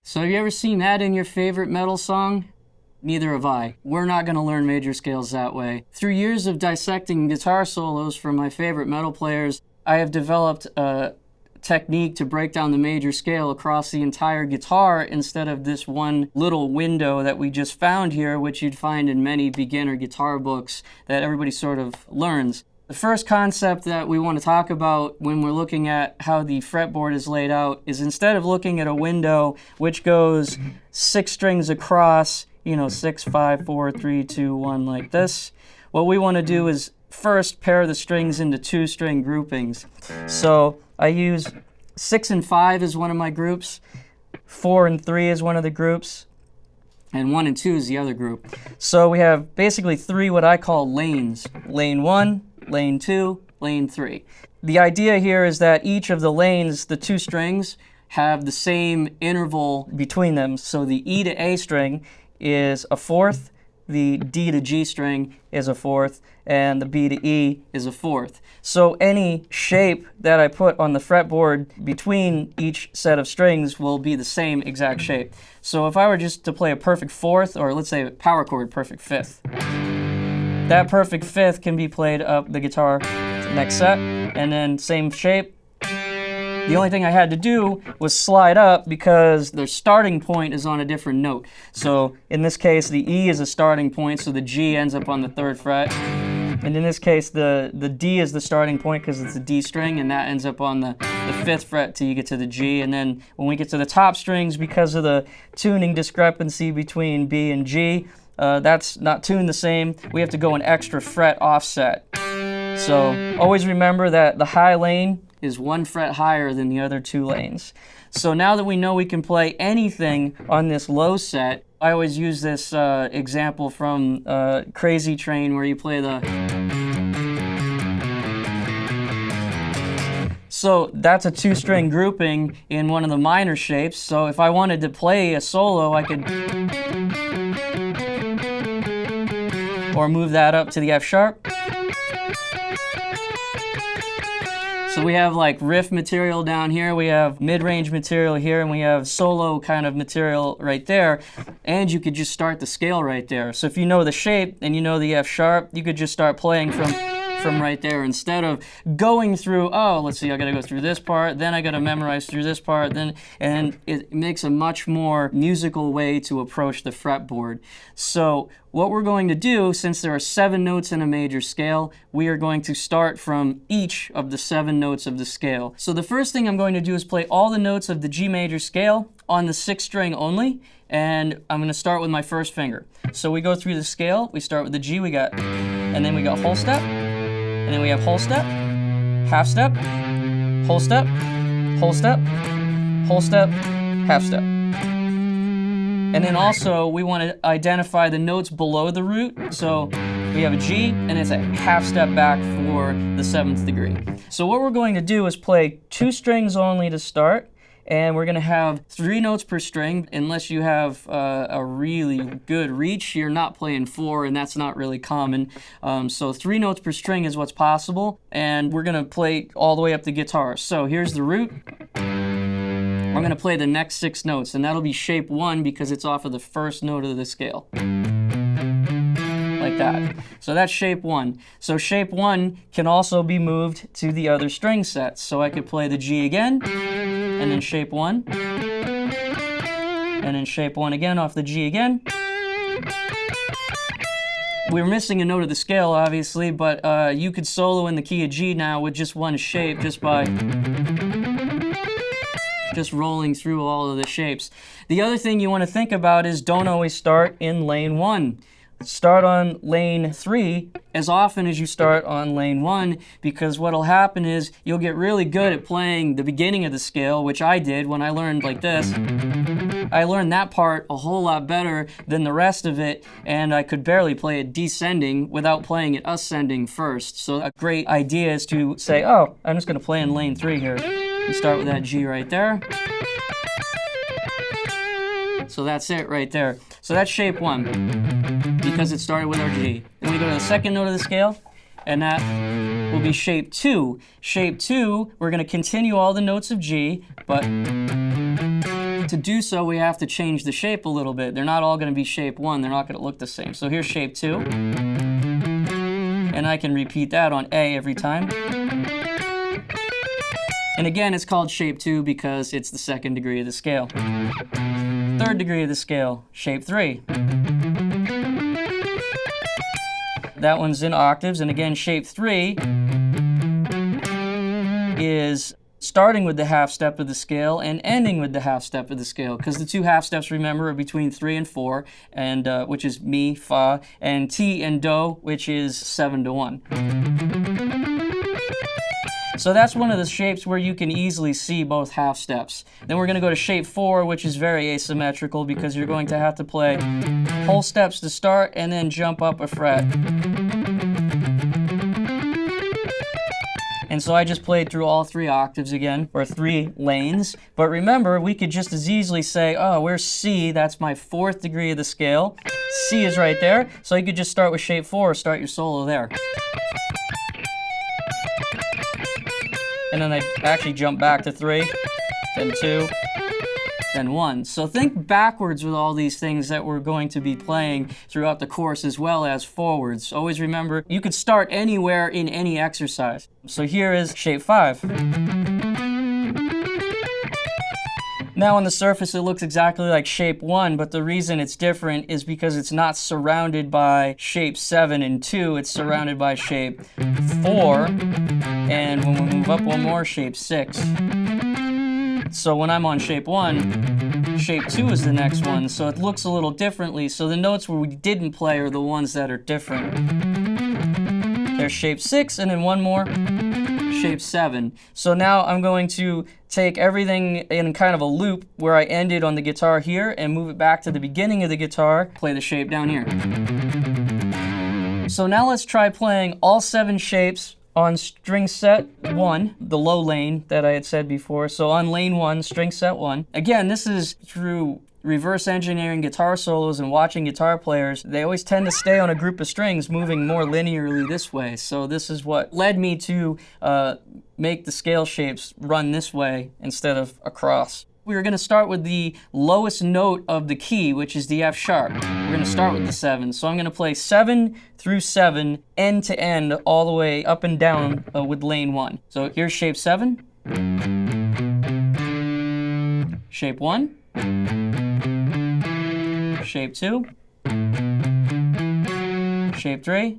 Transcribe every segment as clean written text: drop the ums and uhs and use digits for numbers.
So have you ever seen that in your favorite metal song? Neither have I. We're not going to learn major scales that way. Through years of dissecting guitar solos from my favorite metal players, I have developed a technique to break down the major scale across the entire guitar instead of this one little window that we just found here, which you'd find in many beginner guitar books that everybody sort of learns. The first concept that we want to talk about when we're looking at how the fretboard is laid out is instead of looking at a window which goes 6 strings across, 6, 5, 4, 3, 2, 1 like this, what we want to do is first pair the strings into 2-string groupings. So I use 6 and 5 as one of my groups, 4 and 3 is one of the groups, and 1 and 2 is the other group. So we have basically 3 what I call lanes. Lane 1, lane 2, lane 3. The idea here is that each of the lanes, the 2 strings, have the same interval between them. So the E to A string is a 4th, the D to G string is a 4th, and the B to E is a 4th. So any shape that I put on the fretboard between each set of strings will be the same exact shape. So if I were just to play a perfect 4th, or let's say a power chord perfect 5th, that perfect 5th can be played up the guitar to the next set, and then same shape. The only thing I had to do was slide up because the starting point is on a different note. So in this case, the E is a starting point, so the G ends up on the 3rd fret. And in this case, the D is the starting point because it's a D string, and that ends up on the 5th fret till you get to the G. And then when we get to the top strings, because of the tuning discrepancy between B and G, that's not tuned the same. We have to go an extra fret offset. So always remember that the high lane is 1 fret higher than the other 2 lanes. So now that we know we can play anything on this low set, I always use this example from Crazy Train where you play the... So that's a 2-string grouping in one of the minor shapes. So if I wanted to play a solo, I could... or move that up to the F sharp. So we have like riff material down here, we have mid-range material here, and we have solo kind of material right there. And you could just start the scale right there. So if you know the shape and you know the F sharp, you could just start playing from right there instead of going through, oh, let's see, I gotta go through this part, then I gotta memorize through this part, and it makes a much more musical way to approach the fretboard. So what we're going to do, since there are 7 notes in a major scale, we are going to start from each of the 7 notes of the scale. So the first thing I'm going to do is play all the notes of the G major scale on the 6th string only, and I'm going to start with my first finger. So we go through the scale, we start with the G, and then we got whole step, and then we have whole step, half step, whole step, whole step, whole step, half step. And then also we want to identify the notes below the root. So we have a G and it's a half step back for the 7th degree. So what we're going to do is play 2 strings only to start, and we're going to have 3 notes per string. Unless you have a really good reach, you're not playing 4, and that's not really common. So 3 notes per string is what's possible, and we're going to play all the way up the guitar. So here's the root. I'm going to play the next 6 notes, and that'll be shape 1 because it's off of the first note of the scale. Like that. So that's shape 1. So shape 1 can also be moved to the other string sets. So I could play the G again, and then shape 1, and then shape 1 again off the G again. We're missing a note of the scale, obviously, but you could solo in the key of G now with just one shape, just by rolling through all of the shapes. The other thing you want to think about is don't always start in lane 1. Start on lane 3 as often as you start on lane 1, because what'll happen is you'll get really good at playing the beginning of the scale, which I did when I learned like this. I learned that part a whole lot better than the rest of it, and I could barely play it descending without playing it ascending first. So a great idea is to say, oh, I'm just going to play in lane 3 here. You start with that G right there. So that's it right there. So that's shape 1 because it started with our G. Then we go to the second note of the scale, and that will be shape 2. Shape 2, we're going to continue all the notes of G, but to do so, we have to change the shape a little bit. They're not all going to be shape 1. They're not going to look the same. So here's shape 2. And I can repeat that on A every time. And again, it's called shape 2 because it's the second degree of the scale. Third degree of the scale, shape 3. That one's in octaves. And again, shape 3 is starting with the half step of the scale and ending with the half step of the scale, because the two half steps, remember, are between 3 and 4, and which is mi, fa, and ti and do, which is 7 to 1. So that's one of the shapes where you can easily see both half steps. Then we're going to go to shape 4, which is very asymmetrical because you're going to have to play whole steps to start and then jump up a fret. And so I just played through all 3 octaves again, or 3 lanes. But remember, we could just as easily say, oh, where's C? That's my 4th degree of the scale. C is right there. So you could just start with shape 4, start your solo there. And then I actually jump back to 3, then 2, then 1. So think backwards with all these things that we're going to be playing throughout the course, as well as forwards. Always remember, you could start anywhere in any exercise. So here is shape 5. Now on the surface it looks exactly like shape 1, but the reason it's different is because it's not surrounded by shape 7 and 2, it's surrounded by shape 4, and when we move up one more, shape 6. So when I'm on shape 1, shape 2 is the next one, so it looks a little differently. So the notes where we didn't play are the ones that are different. There's shape 6, and then one more, shape 7. So now I'm going to take everything in kind of a loop where I ended on the guitar here and move it back to the beginning of the guitar, play the shape down here. So now let's try playing all 7 shapes on string set 1, the low lane that I had said before. So on lane 1, string set 1. Again, this is through reverse engineering guitar solos and watching guitar players. They always tend to stay on a group of strings moving more linearly this way. So this is what led me to make the scale shapes run this way instead of across. We're going to start with the lowest note of the key, which is the F sharp. We're going to start with the 7. So I'm going to play 7 through 7, end to end, all the way up and down with lane 1. So here's shape 7, shape 1, shape 2, shape 3,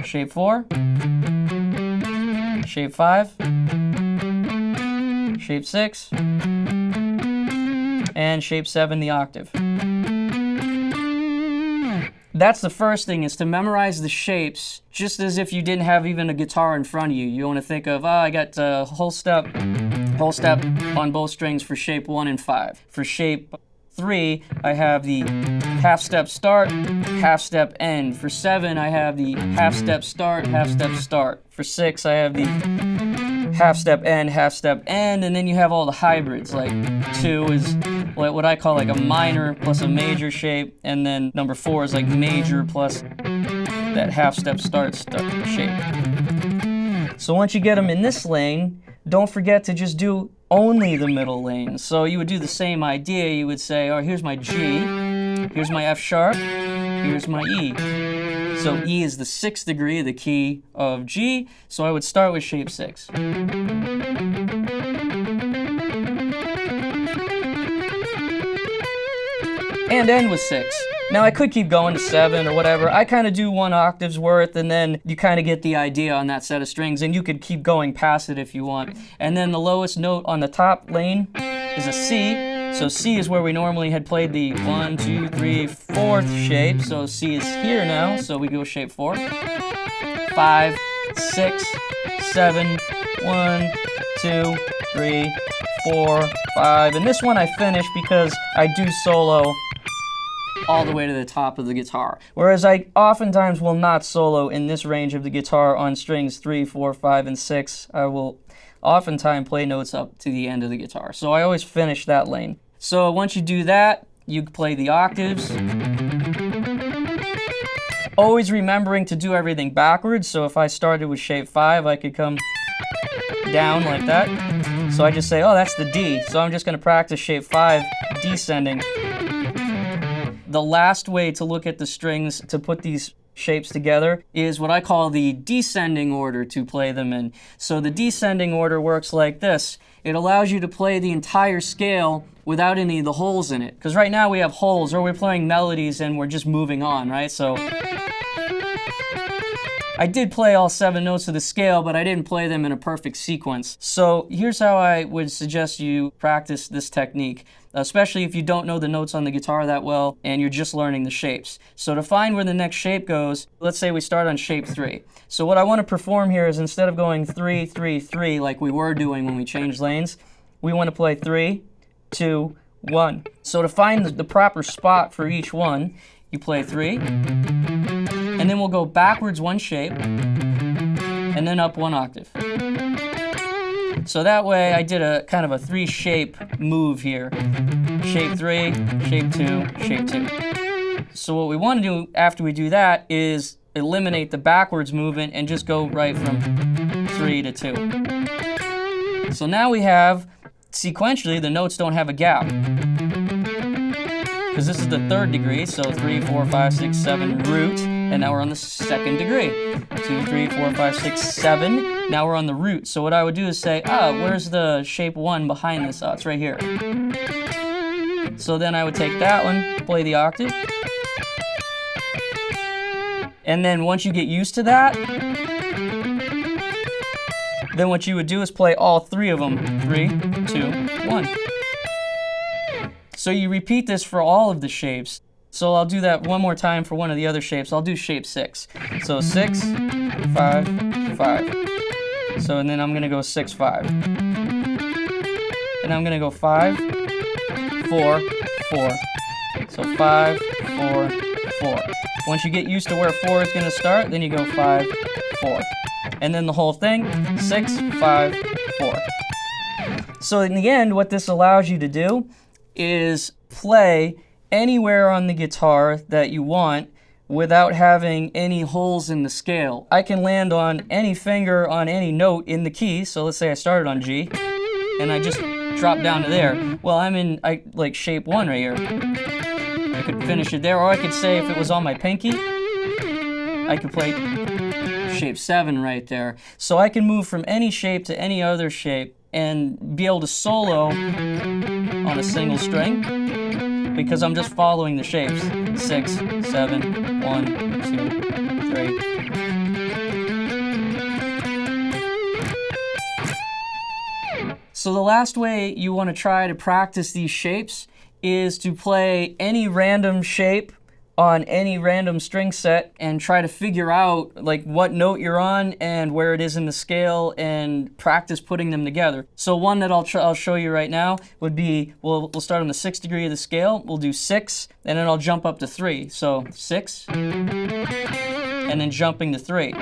shape 4, shape 5, shape 6, and shape 7, the octave. That's the first thing, is to memorize the shapes just as if you didn't have even a guitar in front of you. You want to think of, I got whole step on both strings for shape 1 and 5. For shape 3, I have the half step start, half step end. For 7, I have the half step start, half step start. For 6, I have the half step end, and then you have all the hybrids. Like 2 is what I call like a minor plus a major shape, and then number 4 is like major plus that half step start shape. So once you get them in this lane, don't forget to just do only the middle lane. So you would do the same idea. You would say, oh, here's my G, here's my F sharp, here's my E. So E is the 6th degree of the key of G, so I would start with shape 6. And end with 6. Now I could keep going to 7 or whatever. I kind of do 1 octave's worth, and then you kind of get the idea on that set of strings, and you could keep going past it if you want. And then the lowest note on the top lane is a C. So C is where we normally had played the 1, 2, 3, 4th shape. So C is here now, so we go shape 4. 5, 6, 7, 1, 2, 3, 4, 5. And this one I finish because I do solo all the way to the top of the guitar. Whereas I oftentimes will not solo in this range of the guitar on strings 3, 4, 5, and 6. I will oftentimes play notes up to the end of the guitar. So I always finish that lane. So once you do that, you play the octaves. Always remembering to do everything backwards. So if I started with shape 5, I could come down like that. So I just say, oh, that's the D. So I'm just going to practice shape 5 descending. The last way to look at the strings to put these shapes together is what I call the descending order to play them in. So the descending order works like this. It allows you to play the entire scale without any of the holes in it. Because right now we have holes, or we're playing melodies and we're just moving on, right? So I did play all 7 notes of the scale, but I didn't play them in a perfect sequence. So here's how I would suggest you practice this technique, especially if you don't know the notes on the guitar that well and you're just learning the shapes. So to find where the next shape goes, let's say we start on shape 3. So what I want to perform here is, instead of going 3, 3, 3 like we were doing when we changed lanes, we want to play 3, 2, 1. So to find the proper spot for each one, you play 3, and then we'll go backwards 1 shape, and then up 1 octave. So that way I did a kind of a 3-shape move here. Shape 3, shape 2, shape 2. So what we want to do after we do that is eliminate the backwards movement and just go right from 3 to 2. So now we have, sequentially, the notes don't have a gap, because this is the 3rd degree, so 3, 4, 5, 6, 7, root, and now we're on the 2nd degree. 2, 3, 4, 5, 6, 7, now we're on the root. So what I would do is say, where's the shape 1 behind this? Oh, it's right here. So then I would take that one, play the octave, and then once you get used to that, then what you would do is play all 3 of them. 3, 2, 1. So you repeat this for all of the shapes. So I'll do that one more time for one of the other shapes. I'll do shape 6. So 6, 5, 5. So and then I'm going to go 6, 5. And I'm going to go 5, 4, 4. So 5, 4, 4. Once you get used to where 4 is going to start, then you go 5, 4. And then the whole thing, 6, 5, 4. So in the end, what this allows you to do is play anywhere on the guitar that you want without having any holes in the scale. I can land on any finger on any note in the key. So let's say I started on G and I just dropped down to there. Well, I'm in like shape 1 right here. I could finish it there, or I could say if it was on my pinky, I could play shape 7 right there. So I can move from any shape to any other shape and be able to solo on a single string because I'm just following the shapes. 6, 7, 1, 2, 3. So the last way you want to try to practice these shapes is to play any random shape on any random string set and try to figure out like what note you're on and where it is in the scale and practice putting them together. So one that I'll show you right now would be, we'll start on the 6th degree of the scale. We'll do 6 and then I'll jump up to 3. So 6 and then jumping to 3.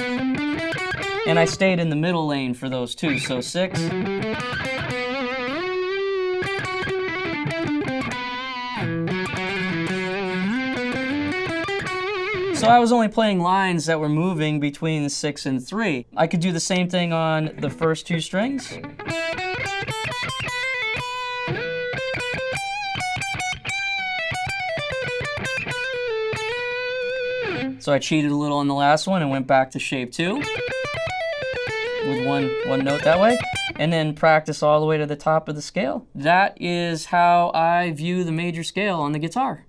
And I stayed in the middle lane for those two. So 6. So I was only playing lines that were moving between 6 and 3. I could do the same thing on the first 2 strings. So I cheated a little on the last one and went back to shape 2 with one note that way, and then practice all the way to the top of the scale. That is how I view the major scale on the guitar.